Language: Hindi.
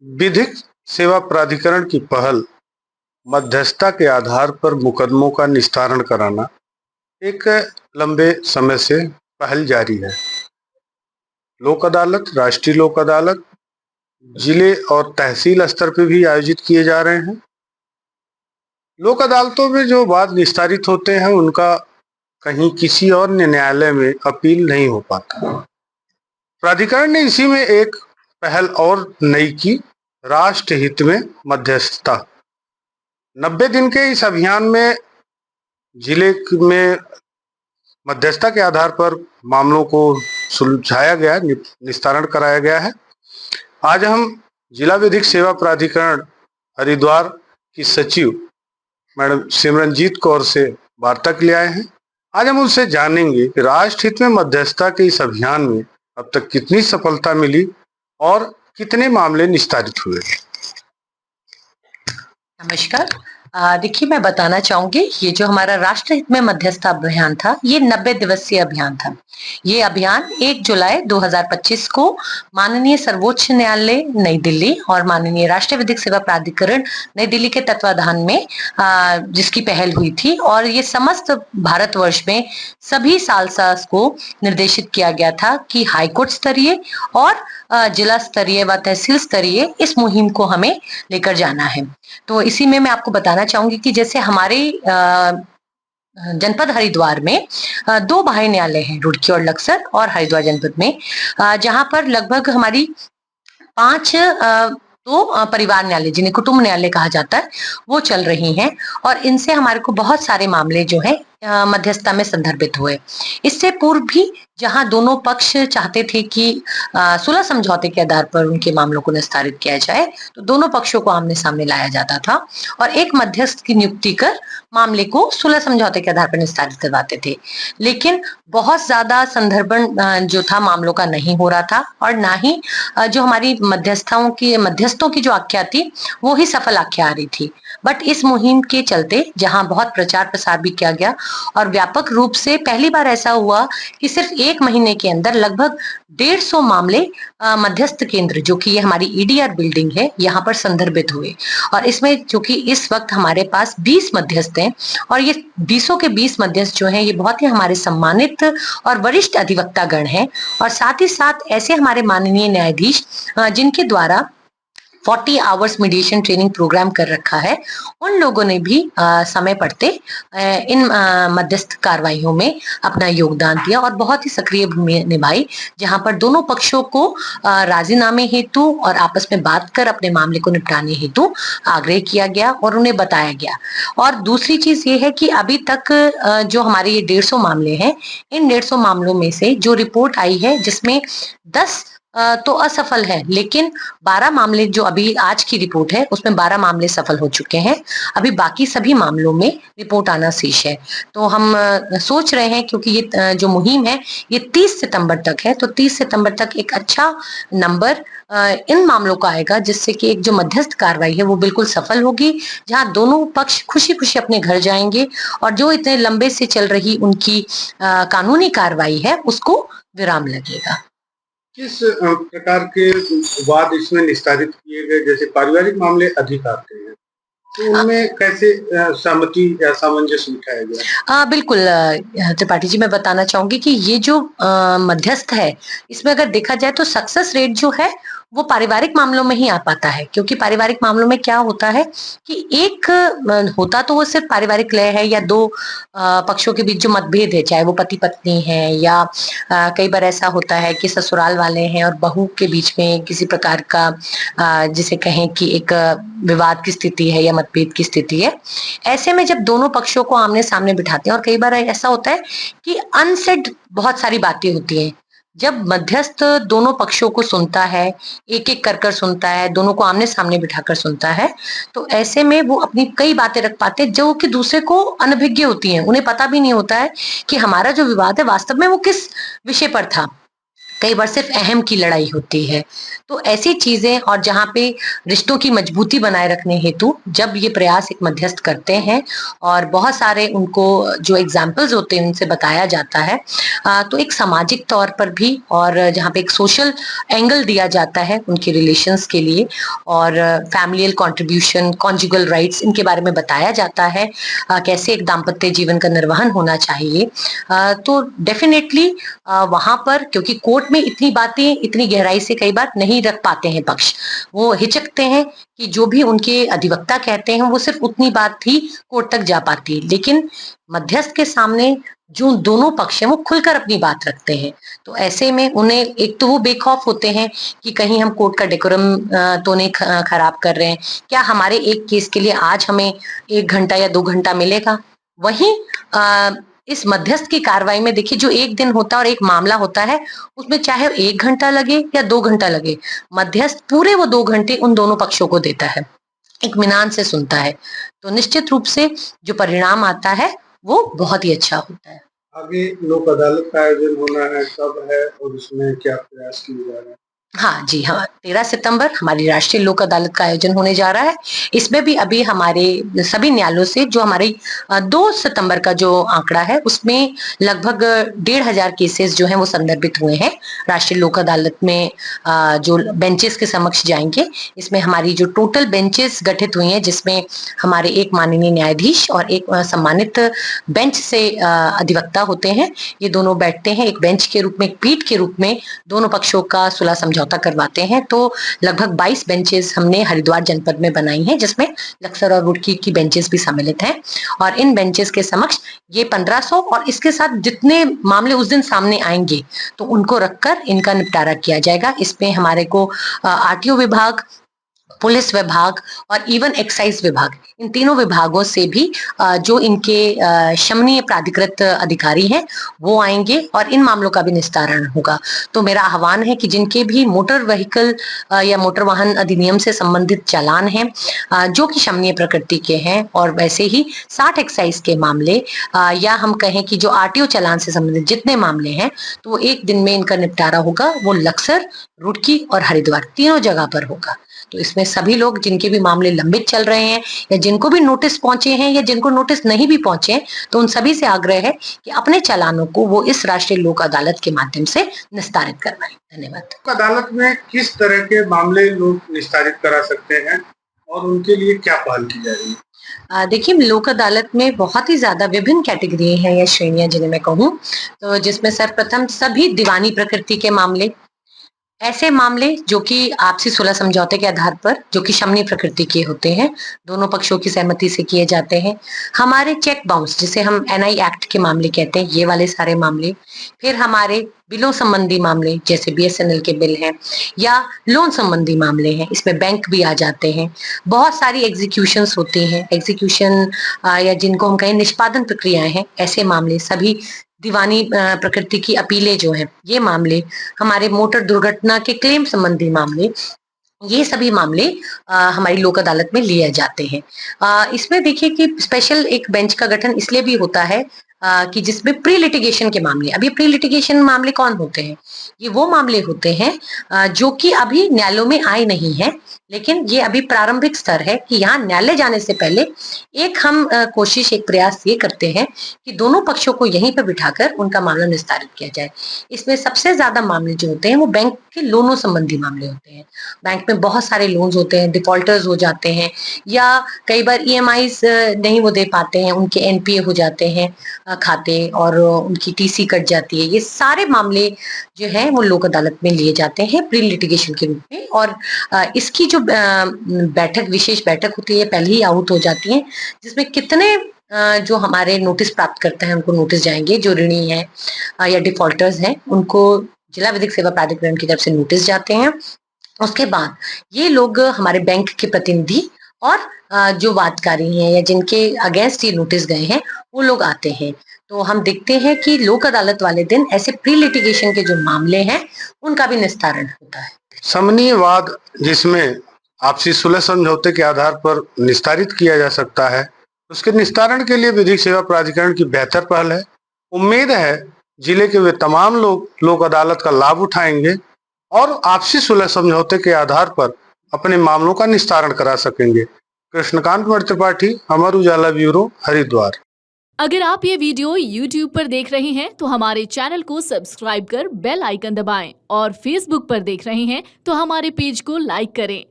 विधिक सेवा प्राधिकरण की पहल मध्यस्थता के आधार पर मुकदमों का निस्तारण कराना एक लंबे समय से पहल जारी है। लोक अदालत, राष्ट्रीय लोक अदालत, जिले और तहसील स्तर पर भी आयोजित किए जा रहे हैं। लोक अदालतों में जो वाद निस्तारित होते हैं उनका कहीं किसी और न्यायालय में अपील नहीं हो पाता। प्राधिकरण ने इसी में एक पहल और नई की, राष्ट्र हित में मध्यस्थता। 90 दिन के इस अभियान में जिले में मध्यस्थता के आधार पर मामलों को सुलझाया गया, निस्तारण कराया गया है। आज हम जिला विधिक सेवा प्राधिकरण हरिद्वार की सचिव मैडम सिमरनजीत कौर से वार्ता के लिए आए हैं। आज हम उनसे जानेंगे कि राष्ट्र हित में मध्यस्थता के इस अभियान में अब तक कितनी सफलता मिली और कितने मामले निस्तारित हुए। नमस्कार। देखिए, मैं बताना चाहूंगी, ये जो हमारा राष्ट्र हित में मध्यस्थता अभियान था, ये 90 दिवसीय अभियान था। ये अभियान 1 जुलाई 2025 को माननीय सर्वोच्च न्यायालय नई दिल्ली और माननीय राष्ट्रीय विधिक सेवा प्राधिकरण नई दिल्ली के तत्वाधान में जिसकी पहल हुई थी, और ये समस्त भारतवर्ष में सभी सालसा को निर्देशित किया गया था कि हाईकोर्ट स्तरीय और जिला स्तरीय व तहसील स्तरीय इस मुहिम को हमें लेकर जाना है। तो इसी में मैं आपको बताना चाहूंगी कि जैसे हमारे जनपद हरिद्वार में 2 बाह्य न्यायालय हैं, रुड़की और लक्सर, और हरिद्वार जनपद में जहां पर लगभग हमारी 5 परिवार न्यायालय, जिन्हें कुटुंब न्यायालय कहा जाता है, वो चल रही हैं, और इनसे हमारे को बहुत सारे मामले जो है मध्यस्थता में संदर्भित हुए। इससे पूर्व भी जहां दोनों पक्ष चाहते थे कि सुलह समझौते के आधार पर उनके मामलों को निस्तारित किया जाए, तो दोनों पक्षों को आमने सामने लाया जाता था और एक मध्यस्थ की नियुक्ति कर मामले को सुलह समझौते के आधार पर निस्तारित करवाते थे। लेकिन बहुत ज्यादा संदर्भन जो था मामलों का नहीं हो रहा था, और ना ही जो हमारी मध्यस्थों की जो आख्या थी वो ही सफल आख्या आ रही थी। बट इस मुहिम के चलते जहां बहुत प्रचार प्रसार भी किया गया और व्यापक रूप से पहली बार ऐसा हुआ कि सिर्फ 1 महीने के अंदर लगभग 150 मामले मध्यस्थ केंद्र, जो कि ये हमारी ईडीआर बिल्डिंग है, यहाँ पर संदर्भित हुए। और इसमें चूंकि इस वक्त हमारे पास 20 मध्यस्थ हैं, और ये 20 के 20 मध्यस्थ जो हैं ये बहुत ही हमारे सम्मानित और वरिष्ठ अधिवक्ता गण हैं, और साथ ही साथ ऐसे हमारे माननीय न्यायाधीश जिनके द्वारा 40 आवर्स मीडिएशन ट्रेनिंग प्रोग्राम कर रखा है, उन लोगों ने भी समय पड़ते इन मध्यस्थ कार्रवाइयों में अपना योगदान दिया और बहुत ही सक्रिय भूमिका निभाई, जहां पर दोनों पक्षों को राजीनामे हेतु और आपस में बात कर अपने मामले को निपटाने हेतु आग्रह किया गया और उन्हें बताया गया। और दूसरी चीज ये है कि अभी तक जो हमारे ये 150 मामले हैं, इन 150 मामलों में से जो रिपोर्ट आई है जिसमें 10 तो असफल है, लेकिन 12 मामले, जो अभी आज की रिपोर्ट है उसमें 12 मामले सफल हो चुके हैं। अभी बाकी सभी मामलों में रिपोर्ट आना शेष है। तो हम सोच रहे हैं, क्योंकि ये जो मुहिम है ये 30 सितंबर तक है, तो 30 सितंबर तक एक अच्छा नंबर इन मामलों का आएगा, जिससे कि एक जो मध्यस्थ कार्रवाई है वो बिल्कुल सफल होगी, जहां दोनों पक्ष खुशी खुशी अपने घर जाएंगे और जो इतने लंबे से चल रही उनकी कानूनी कार्रवाई है उसको विराम लगेगा। किस प्रकार के वाद इसमें निस्तारित किए गए? जैसे पारिवारिक मामले अधिक आते हैं, तो उनमें कैसे सहमति या सामंजस्य बिठाया गया? बिल्कुल त्रिपाठी जी, मैं बताना चाहूंगी कि ये जो मध्यस्थ है, इसमें अगर देखा जाए तो सक्सेस रेट जो है वो पारिवारिक मामलों में ही आ पाता है, क्योंकि पारिवारिक मामलों में क्या होता है कि एक होता तो वो सिर्फ पारिवारिक कलह है या 2 पक्षों के बीच जो मतभेद है, चाहे वो पति पत्नी है या कई बार ऐसा होता है कि ससुराल वाले हैं और बहू के बीच में किसी प्रकार का जिसे कहें कि एक विवाद की स्थिति है या मतभेद की स्थिति है। ऐसे में जब दोनों पक्षों को आमने सामने बिठाते हैं, और कई बार ऐसा होता है कि अनसेड बहुत सारी बातें होती हैं, जब मध्यस्थ दोनों पक्षों को सुनता है, एक एक कर सुनता है, दोनों को आमने सामने बिठाकर सुनता है, तो ऐसे में वो अपनी कई बातें रख पाते हैं जो कि दूसरे को अनभिज्ञ होती हैं। उन्हें पता भी नहीं होता है कि हमारा जो विवाद है वास्तव में वो किस विषय पर था। कई बार सिर्फ अहम की लड़ाई होती है। तो ऐसी चीजें, और जहाँ पे रिश्तों की मजबूती बनाए रखने हेतु जब ये प्रयास एक मध्यस्थ करते हैं और बहुत सारे उनको जो एग्जाम्पल्स होते हैं उनसे बताया जाता है, तो एक सामाजिक तौर पर भी और जहाँ पे एक सोशल एंगल दिया जाता है उनके रिलेशंस के लिए, और फैमिलियल कंट्रीब्यूशन, कॉन्जुगल राइट्स, इनके बारे में बताया जाता है, कैसे एक दाम्पत्य जीवन का निर्वहन होना चाहिए। तो डेफिनेटली वहां पर, क्योंकि कोर्ट में इतनी बातें इतनी गहराई से कई बार नहीं रख पाते हैं पक्ष, वो हिचकते हैं कि जो भी उनके अधिवक्ता कहते हैं वो सिर्फ उतनी बात ही कोर्ट तक जा पाती है, लेकिन मध्यस्थ के सामने जो दोनों पक्ष हैं वो खुलकर अपनी बात रखते हैं। तो ऐसे में उन्हें, एक तो वो बेखौफ होते हैं कि कहीं हम कोर्ट का डेकोरम तो नहीं खराब कर रहे हैं, क्या हमारे एक केस के लिए आज हमें 1 घंटा या 2 घंटा मिलेगा। वहीं इस मध्यस्थ की कार्रवाई में देखिए, जो एक दिन होता है और एक मामला होता है, उसमें चाहे 1 घंटा लगे या 2 घंटा लगे, मध्यस्थ पूरे वो 2 घंटे उन दोनों पक्षों को देता है, इत्मीनान से सुनता है। तो निश्चित रूप से जो परिणाम आता है वो बहुत ही अच्छा होता है। आगे लोक अदालत का आयोजन होना है, कब है और उसमें क्या प्रयास किए जा रहे हैं? हाँ जी, हाँ, 13 सितंबर हमारी राष्ट्रीय लोक अदालत का आयोजन होने जा रहा है। इसमें भी अभी हमारे सभी न्यायालयों से जो हमारी 2 सितंबर का जो आंकड़ा है, उसमें लगभग 1,500 केसेस जो हैं वो संदर्भित हुए हैं राष्ट्रीय लोक अदालत में, जो बेंचेस के समक्ष जाएंगे। इसमें हमारी जो टोटल बेंचेस गठित हुई हैं, जिसमें हमारे एक माननीय न्यायाधीश और एक सम्मानित बेंच से अधिवक्ता होते हैं, ये दोनों बैठते हैं एक बेंच के रूप में, एक पीठ के रूप में, दोनों पक्षों का सुलह समझौता करवाते हैं। तो लगभग 22 बेंचेस हमने हरिद्वार जनपद में बनाई हैं, जिसमें लक्सर और रुड़की की बेंचेस भी सम्मिलित हैं। और इन बेंचेस के समक्ष ये 1500 और इसके साथ जितने मामले उस दिन सामने आएंगे तो उनको रखकर इनका निपटारा किया जाएगा। इसमें हमारे को आरटीओ विभाग, पुलिस विभाग और इवन एक्साइज विभाग, इन तीनों विभागों से भी जो इनके शमनीय प्राधिकृत अधिकारी हैं वो आएंगे और इन मामलों का भी निस्तारण होगा। तो मेरा आह्वान है कि जिनके भी मोटर व्हीकल या मोटर वाहन अधिनियम से संबंधित चालान हैं, जो कि शमनीय प्रकृति के हैं, और वैसे ही 60 एक्साइज के मामले, या हम कहें कि जो आरटीओ चालान से संबंधित जितने मामले हैं, तो वो एक दिन में इनका निपटारा होगा। वो लक्सर, रुड़की और हरिद्वार तीनों जगह पर होगा। तो इसमें सभी लोग जिनके भी मामले लंबित चल रहे हैं या जिनको भी नोटिस पहुंचे हैं या जिनको नोटिस नहीं भी पहुंचे, तो उन सभी से आग्रह है कि अपने चालानों को वो इस राष्ट्रीय लोक अदालत के माध्यम से निस्तारित करवाएं। धन्यवाद। लोक अदालत में किस तरह के मामले लोग निस्तारित करा सकते हैं और उनके लिए क्या पहल की जा रही है? देखिए, लोक अदालत में बहुत ही ज्यादा विभिन्न कैटेगरी हैं या श्रेणियां जिन्हें मैं कहूँ, तो जिसमें सर्वप्रथम सभी दीवानी प्रकृति के मामले, ऐसे मामले जो कि आपसी सुलह समझौते के आधार पर, जो कि शमनीय प्रकृति के होते हैं, दोनों पक्षों की सहमति से किए जाते हैं। हमारे चेक बाउंस, जिसे हम एनआई एक्ट के मामले कहते हैं, ये वाले सारे मामले। फिर हमारे बिलों संबंधी मामले, जैसे बीएसएनएल के बिल हैं, या लोन संबंधी मामले हैं, इसमें बैंक भी आ जाते हैं। बहुत सारी एग्जीक्यूशंस होती हैं, एग्जीक्यूशन या जिनको हम कहें निष्पादन प्रक्रियाएं हैं, ऐसे मामले सभी दीवानी प्रकृति की अपीलें जो हैं, ये मामले, हमारे मोटर दुर्घटना के क्लेम संबंधी मामले, ये सभी मामले हमारी लोक अदालत में लिए जाते हैं। इसमें देखिए कि स्पेशल एक बेंच का गठन इसलिए भी होता है कि जिसमें प्री लिटिगेशन के मामले, अभी प्री लिटिगेशन मामले कौन होते हैं? ये वो मामले होते हैं जो कि अभी न्यायालयों में आए नहीं हैं, लेकिन ये अभी प्रारंभिक स्तर है कि यहाँ न्यायालय जाने से पहले एक हम कोशिश, एक प्रयास ये करते हैं कि दोनों पक्षों को यहीं पर बिठाकर उनका मामला निस्तारित किया जाए। इसमें सबसे ज्यादा मामले जो होते हैं वो बैंक के लोनों संबंधी मामले होते हैं। बैंक में बहुत सारे लोन्स होते हैं, डिफॉल्टर्स हो जाते हैं, या कई बार ईएमआईज नहीं वो दे पाते हैं, उनके एनपीए हो जाते हैं खाते, और उनकी टीसी कट जाती है। ये सारे मामले जो है वो लोक अदालत में लिए जाते हैं प्री लिटिगेशन के रूप में। और इसकी जो बैठक, विशेष बैठक होती है, पहले ही आहूत हो जाती है, जिसमें कितने जो हमारे नोटिस प्राप्त करते हैं उनको नोटिस जाएंगे, जो ऋणी हैं या डिफॉल्टर्स हैं उनको जिला विधिक सेवा प्राधिकरण की तरफ से नोटिस जाते हैं। उसके बाद ये लोग, हमारे बैंक के प्रतिनिधि और जो वादकारी हैं या जिनके अगेंस्ट ये नोटिस गए हैं, वो लोग आते हैं। तो हम देखते हैं कि लोक अदालत वाले दिन ऐसे प्री लिटिगेशन के जो मामले हैं उनका भी निस्तारण होता है। समन्वय वाद, जिसमें आपसी सुलह समझौते के आधार पर निस्तारित किया जा सकता है, उसके निस्तारण के लिए विधिक सेवा प्राधिकरण की बेहतर पहल है। उम्मीद है जिले के वे तमाम लोग लोक अदालत का लाभ उठाएंगे और आपसी सुलह समझौते के आधार पर अपने मामलों का निस्तारण करा सकेंगे। कृष्णकांत त्रिपाठी, अमर उजाला ब्यूरो, हरिद्वार। अगर आप ये वीडियो YouTube पर देख रहे हैं तो हमारे चैनल को सब्सक्राइब कर बेल आइकन दबाएं और Facebook पर देख रहे हैं तो हमारे पेज को लाइक करें।